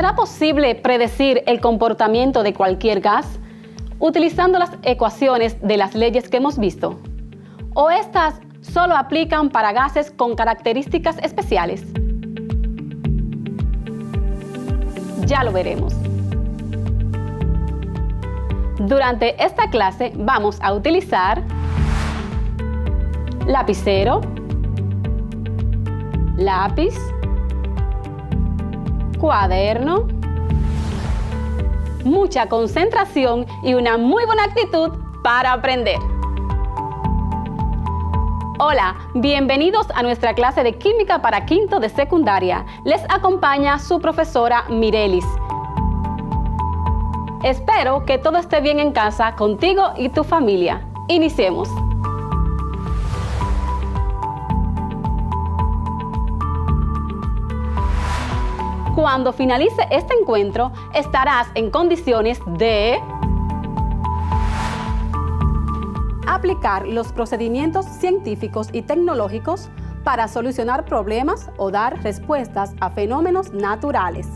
¿Será posible predecir el comportamiento de cualquier gas utilizando las ecuaciones de las leyes que hemos visto? ¿O estas solo aplican para gases con características especiales? Ya lo veremos. Durante esta clase vamos a utilizar lapicero, lápiz, cuaderno, mucha concentración y una muy buena actitud para aprender. Hola, bienvenidos a nuestra clase de Química para quinto de secundaria. Les acompaña su profesora Mirelis. Espero que todo esté bien en casa contigo y tu familia. Iniciemos. Cuando finalice este encuentro, estarás en condiciones de aplicar los procedimientos científicos y tecnológicos para solucionar problemas o dar respuestas a fenómenos naturales.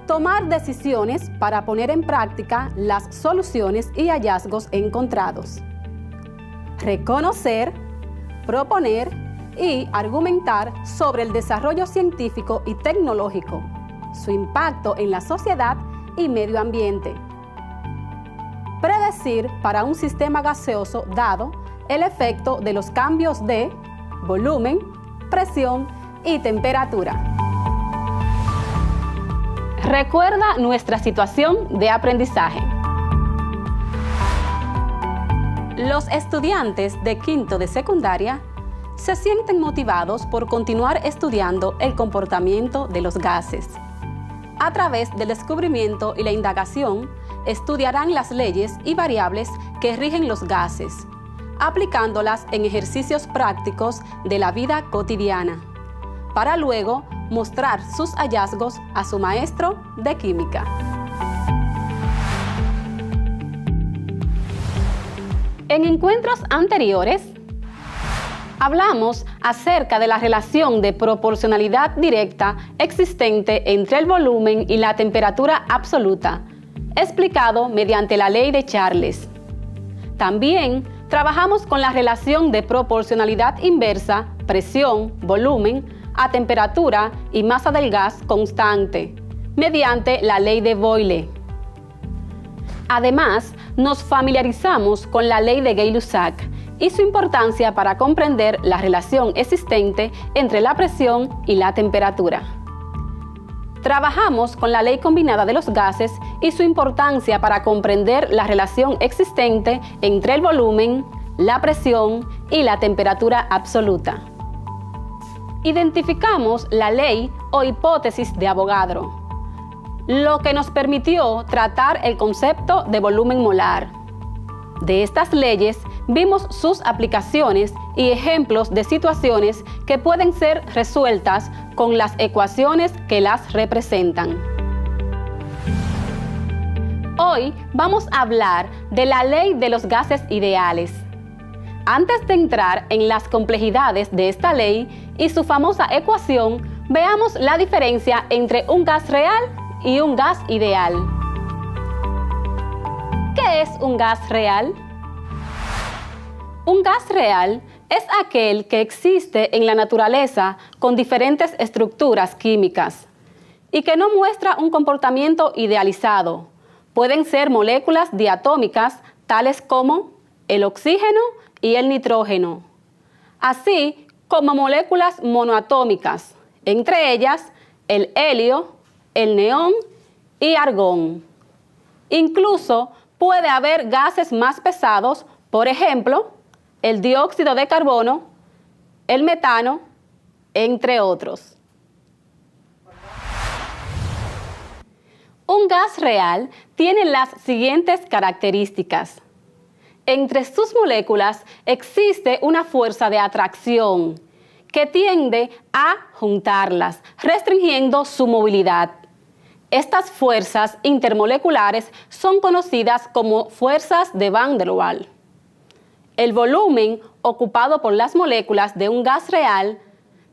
Tomar decisiones para poner en práctica las soluciones y hallazgos encontrados. Reconocer, proponer y argumentar sobre el desarrollo científico y tecnológico, su impacto en la sociedad y medio ambiente. Predecir para un sistema gaseoso dado el efecto de los cambios de volumen, presión y temperatura. Recuerda nuestra situación de aprendizaje. Los estudiantes de quinto de secundaria se sienten motivados por continuar estudiando el comportamiento de los gases. A través del descubrimiento y la indagación, estudiarán las leyes y variables que rigen los gases, aplicándolas en ejercicios prácticos de la vida cotidiana, para luego mostrar sus hallazgos a su maestro de química. En encuentros anteriores, hablamos acerca de la relación de proporcionalidad directa existente entre el volumen y la temperatura absoluta, explicado mediante la ley de Charles. También trabajamos con la relación de proporcionalidad inversa, presión, volumen, a temperatura y masa del gas constante, mediante la ley de Boyle. Además, nos familiarizamos con la ley de Gay-Lussac y su importancia para comprender la relación existente entre la presión y la temperatura. Trabajamos con la ley combinada de los gases y su importancia para comprender la relación existente entre el volumen, la presión y la temperatura absoluta. Identificamos la ley o hipótesis de Avogadro, lo que nos permitió tratar el concepto de volumen molar. De estas leyes vimos sus aplicaciones y ejemplos de situaciones que pueden ser resueltas con las ecuaciones que las representan. Hoy vamos a hablar de la ley de los gases ideales. Antes de entrar en las complejidades de esta ley y su famosa ecuación, veamos la diferencia entre un gas real y un gas ideal. ¿Qué es un gas real? Un gas real es aquel que existe en la naturaleza con diferentes estructuras químicas y que no muestra un comportamiento idealizado. Pueden ser moléculas diatómicas tales como el oxígeno y el nitrógeno, así como moléculas monoatómicas, entre ellas el helio, el neón y argón. Incluso puede haber gases más pesados, por ejemplo, el dióxido de carbono, el metano, entre otros. Un gas real tiene las siguientes características. Entre sus moléculas existe una fuerza de atracción que tiende a juntarlas, restringiendo su movilidad. Estas fuerzas intermoleculares son conocidas como fuerzas de Van der Waals. El volumen ocupado por las moléculas de un gas real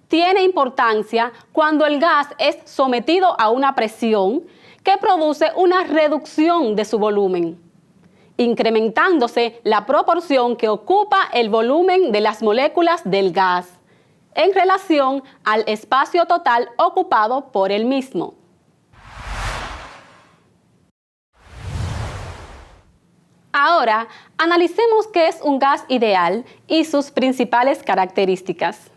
tiene importancia cuando el gas es sometido a una presión que produce una reducción de su volumen, incrementándose la proporción que ocupa el volumen de las moléculas del gas en relación al espacio total ocupado por el mismo. Ahora, analicemos qué es un gas ideal y sus principales características.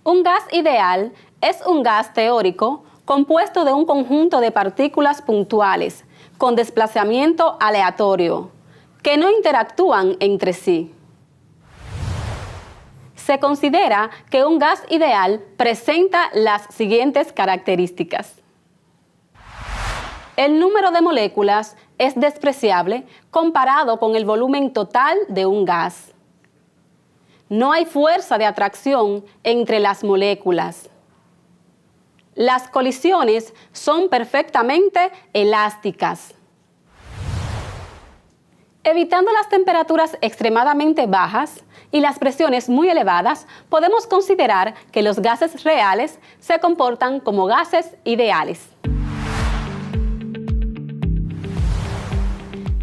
Un gas ideal es un gas teórico compuesto de un conjunto de partículas puntuales con desplazamiento aleatorio, que no interactúan entre sí. Se considera que un gas ideal presenta las siguientes características. El número de moléculas es despreciable comparado con el volumen total de un gas. No hay fuerza de atracción entre las moléculas. Las colisiones son perfectamente elásticas. Evitando las temperaturas extremadamente bajas y las presiones muy elevadas, podemos considerar que los gases reales se comportan como gases ideales.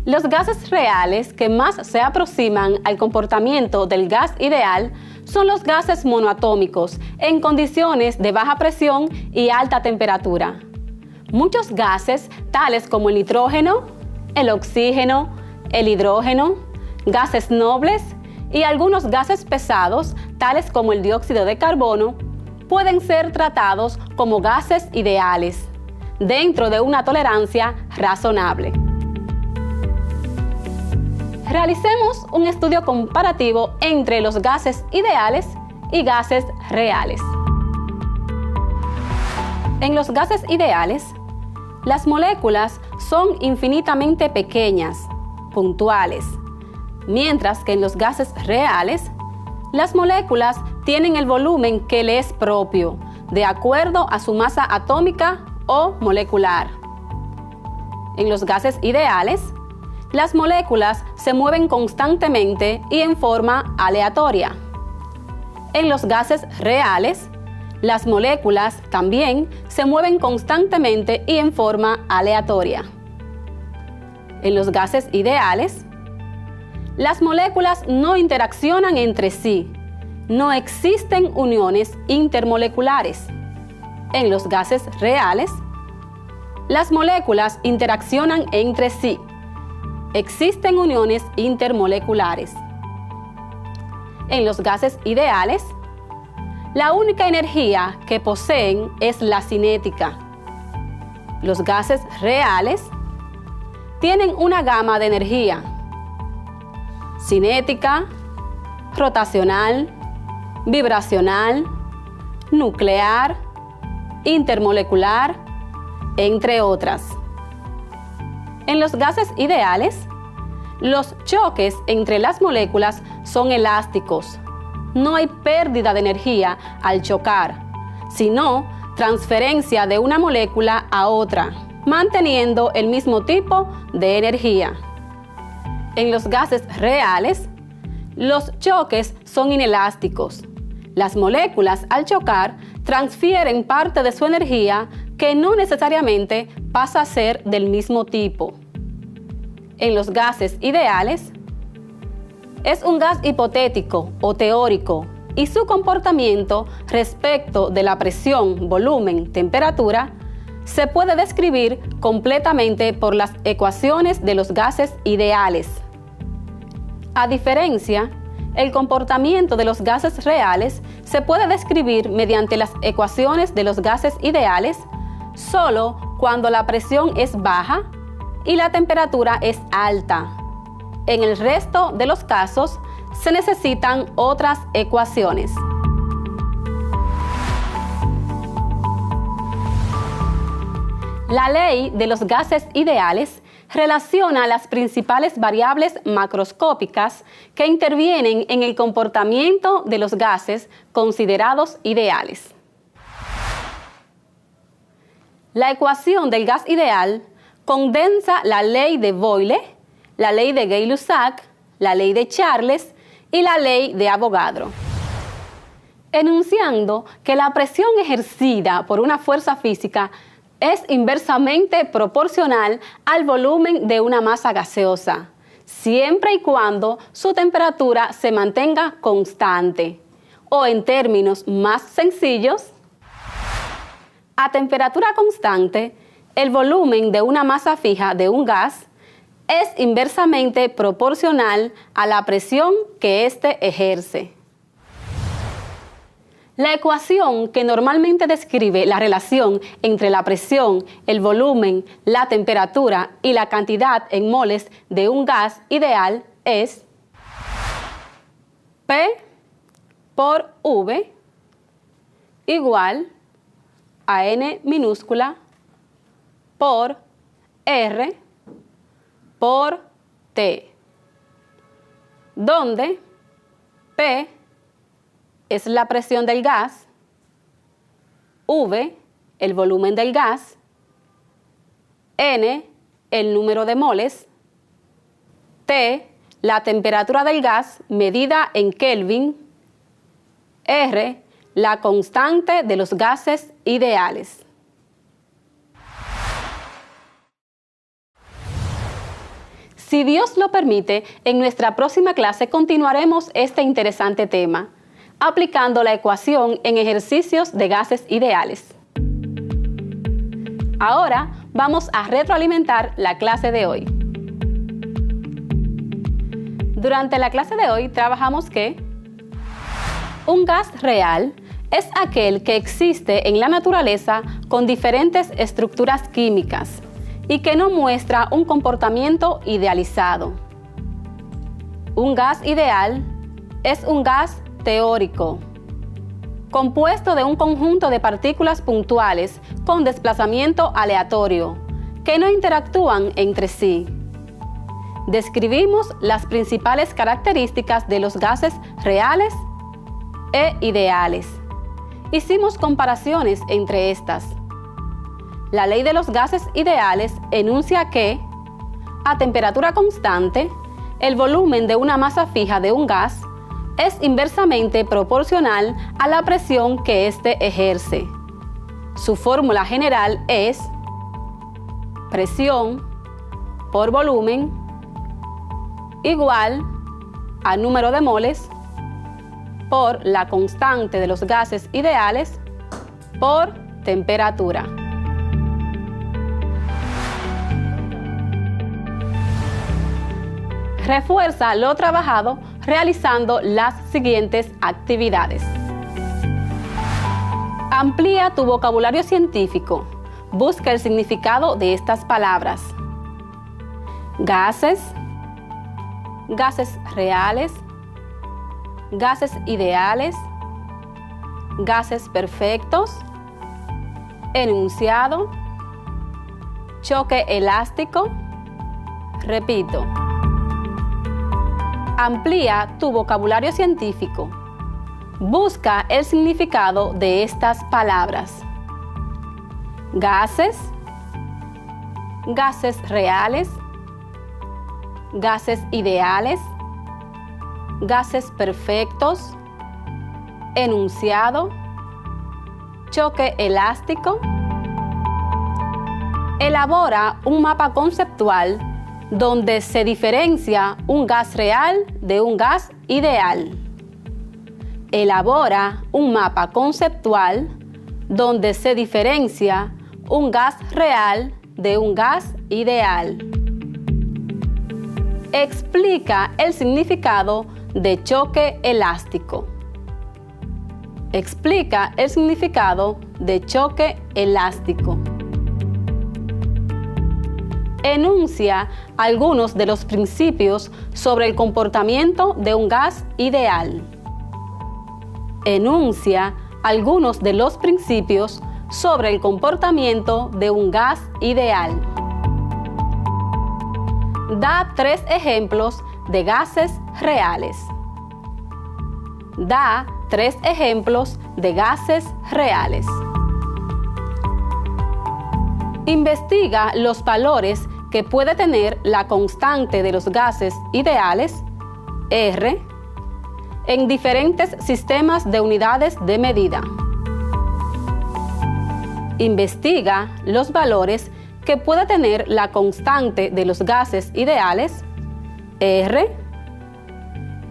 Los gases reales que más se aproximan al comportamiento del gas ideal son los gases monoatómicos en condiciones de baja presión y alta temperatura. Muchos gases, tales como el nitrógeno, el oxígeno, el hidrógeno, gases nobles y algunos gases pesados, tales como el dióxido de carbono, pueden ser tratados como gases ideales, dentro de una tolerancia razonable. Realicemos un estudio comparativo entre los gases ideales y gases reales. En los gases ideales, las moléculas son infinitamente pequeñas, puntuales, mientras que en los gases reales, las moléculas tienen el volumen que le es propio, de acuerdo a su masa atómica o molecular. En los gases ideales, las moléculas se mueven constantemente y en forma aleatoria. En los gases reales, las moléculas también se mueven constantemente y en forma aleatoria. En los gases ideales, las moléculas no interaccionan entre sí, no existen uniones intermoleculares. En los gases reales, las moléculas interaccionan entre sí. Existen uniones intermoleculares. En los gases ideales, la única energía que poseen es la cinética. Los gases reales tienen una gama de energía: cinética, rotacional, vibracional, nuclear, intermolecular, entre otras. En los gases ideales, los choques entre las moléculas son elásticos. No hay pérdida de energía al chocar, sino transferencia de una molécula a otra, manteniendo el mismo tipo de energía. En los gases reales, los choques son inelásticos. Las moléculas, al chocar, transfieren parte de su energía que no necesariamente pasa a ser del mismo tipo. En los gases ideales, es un gas hipotético o teórico y su comportamiento respecto de la presión, volumen, temperatura se puede describir completamente por las ecuaciones de los gases ideales. A diferencia, el comportamiento de los gases reales se puede describir mediante las ecuaciones de los gases ideales solo cuando la presión es baja y la temperatura es alta. En el resto de los casos se necesitan otras ecuaciones. La ley de los gases ideales relaciona las principales variables macroscópicas que intervienen en el comportamiento de los gases considerados ideales. La ecuación del gas ideal condensa la ley de Boyle, la ley de Gay-Lussac, la ley de Charles y la ley de Avogadro. enunciando que la presión ejercida por una fuerza física es inversamente proporcional al volumen de una masa gaseosa, siempre y cuando su temperatura se mantenga constante. O en términos más sencillos, a temperatura constante, el volumen de una masa fija de un gas es inversamente proporcional a la presión que éste ejerce. La ecuación que normalmente describe la relación entre la presión, el volumen, la temperatura y la cantidad en moles de un gas ideal es P por V igual a N minúscula por R por T, donde P es la presión del gas, V el volumen del gas, N el número de moles, T la temperatura del gas medida en Kelvin, R la constante de los gases ideales. Si Dios lo permite, en nuestra próxima clase continuaremos este interesante tema, aplicando la ecuación en ejercicios de gases ideales. Ahora vamos a retroalimentar la clase de hoy. Durante la clase de hoy trabajamos que un gas real es aquel que existe en la naturaleza con diferentes estructuras químicas y que no muestra un comportamiento idealizado. Un gas ideal es un gas teórico, compuesto de un conjunto de partículas puntuales con desplazamiento aleatorio, que no interactúan entre sí. Describimos las principales características de los gases reales e ideales. Hicimos comparaciones entre estas. La ley de los gases ideales enuncia que, a temperatura constante, el volumen de una masa fija de un gas es inversamente proporcional a la presión que éste ejerce. Su fórmula general es presión por volumen igual a número de moles por la constante de los gases ideales por temperatura. Refuerza lo trabajado realizando las siguientes actividades. Amplía tu vocabulario científico. Busca el significado de estas palabras. Gases, gases reales, gases ideales, gases perfectos, enunciado, choque elástico. Repito. Amplía tu vocabulario científico. Busca el significado de estas palabras. Gases, gases reales, gases ideales, gases perfectos, enunciado, choque elástico. Elabora un mapa conceptual donde se diferencia un gas real de un gas ideal. Elabora un mapa conceptual donde se diferencia un gas real de un gas ideal. Explica el significado de choque elástico. Explica el significado de choque elástico. Enuncia algunos de los principios sobre el comportamiento de un gas ideal. Enuncia algunos de los principios sobre el comportamiento de un gas ideal. Da 3 ejemplos de gases reales. Da 3 ejemplos de gases reales. Investiga los valores que puede tener la constante de los gases ideales, R, en diferentes sistemas de unidades de medida. Investiga los valores que puede tener la constante de los gases ideales, R,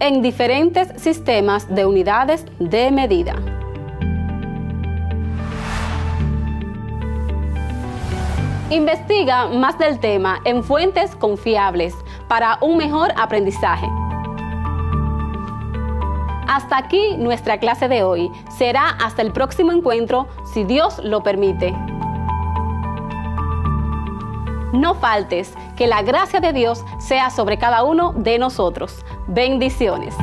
en diferentes sistemas de unidades de medida. Investiga más del tema en fuentes confiables para un mejor aprendizaje. Hasta aquí nuestra clase de hoy. Será hasta el próximo encuentro, si Dios lo permite. No faltes, que la gracia de Dios sea sobre cada uno de nosotros. Bendiciones.